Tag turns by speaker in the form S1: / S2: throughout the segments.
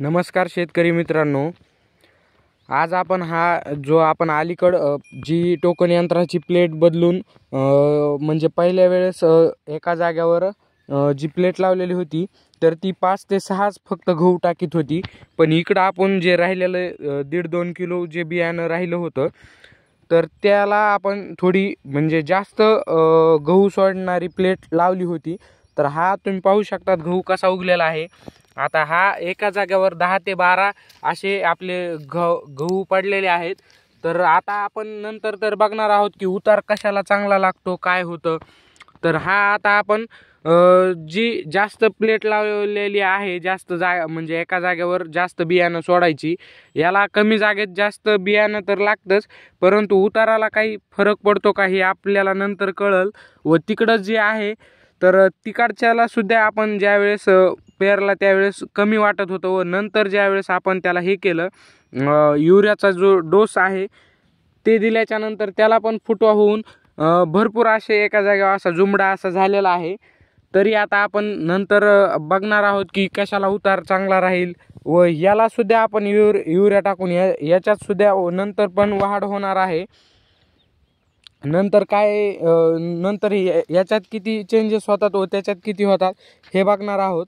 S1: नमस्कार शेतकरी मित्रांनो, आज आपण आपण अलीकड जी टोकन यंत्राची प्लेट बदलून म्हणजे पहिल्या वेळेस एका जागेवर जी प्लेट लावलेली होती तर ती 5 ते 6च फक्त गहू टाकीत होती। पण इकडं आपण जे राहिलेलं 1.5-2 किलो जे बियाणं राहिलं होतं तर त्याला आपण थोडी म्हणजे जास्त गहू सोडणारी प्लेट लावली होती। तर हा तुम्ही पाहू शकता गहू कसा उगलेला आहे। आता हा एका जागेवर 10 ते 12 असे आपले गहू पडलेले आहेत। तर आता आपण नंतर तर बघणार आहोत की उतार कशाला चांगला लागतो, काय होतं। तर हा आता आपण जी जास्त प्लेट लावलेली आहे, जास्त म्हणजे एका जागेवर जास्त बियाणं सोडायची, याला कमी जागेत जास्त बियाणं तर लागतंच, परंतु उताराला काही फरक पडतो का हे आपल्याला नंतर कळल। व तिकडं जे आहे तर तिकडच्याला सुद्धा आपण ज्यावेळेस पेरला त्यावेळेस कमी वाटत होतं व नंतर ज्यावेळेस आपण त्याला हे केलं युरियाचा जो डोस आहे ते दिल्याच्या नंतर त्याला पण फुटवा होऊन भरपूर असे एका जागेवर असा जुमडा असा झालेला आहे। तरी आता आपण नंतर बघणार आहोत की कशाला उतार चांगला राहील व याला सुद्धा आपण युरिया टाकून याच्यात सुद्धा नंतर पण वाढ होणार आहे। नंतर काय नंतर याच्यात किती चेंजेस होतात व त्याच्यात किती होतात हे बघणार आहोत।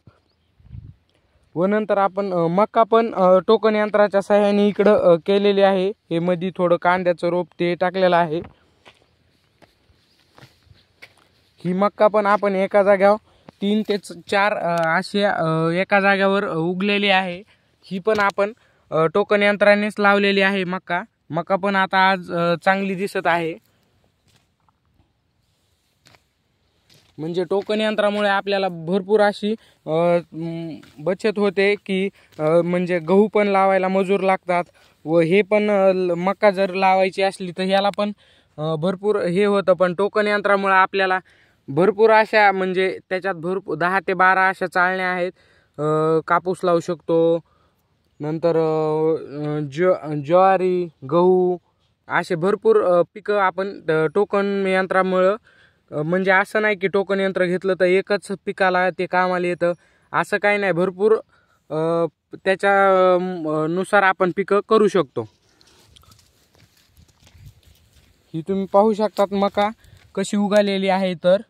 S1: व नंतर आपण मक्का पण टोकन यंत्राच्या सहाय्याने इकडं केलेली आहे। हे मध्ये थोडं कांद्याचं रोप ते टाकलेलं आहे। ही मक्का पण आपण एका जागेवर 3 ते 4 असे एका जागेवर उगलेली आहे। ही पण आपण टोकन यंत्रानेच लावलेली आहे। मक्का पण आता आज चांगली दिसत आहे। म्हणजे टोकन यंत्रामुळे आपल्याला भरपूर अशी बचत होते की म्हणजे गहू पण लावायला मजूर लागतात व हे पण मक्का जर लावायची असली तर ह्याला पण भरपूर हे होतं। पण टोकन यंत्रामुळे आपल्याला भरपूर अशा म्हणजे त्याच्यात भरपूर 10 ते 12 अशा चाळण्या आहेत। कापूस लावू शकतो, नंतर ज्वारी, गहू असे भरपूर पिकं आपण टोकन यंत्रामुळं म्हणजे असं नाही की टोकन यंत्र घेतलं तर एकच पिकाला ते कामाला येतं, असं काही नाही। भरपूर त्याच्या नुसार आपण पिकं करू शकतो। ही तुम्ही पाहू शकतात मका कशी उगालेली आहे। तर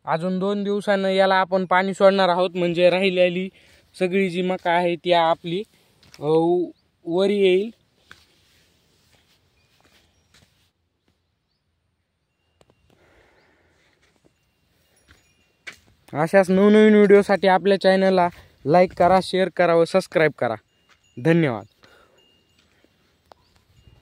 S1: अजून 2 दिवसांना याला आपण पाणी सोडणार आहोत, म्हणजे राहिलेली सगळी जी मका आहे ती आपली वरी येईल। अशाच नवनवीन व्हिडिओसाठी आपल्या चॅनलला लाईक करा, शेअर करा व सबस्क्राईब करा। धन्यवाद।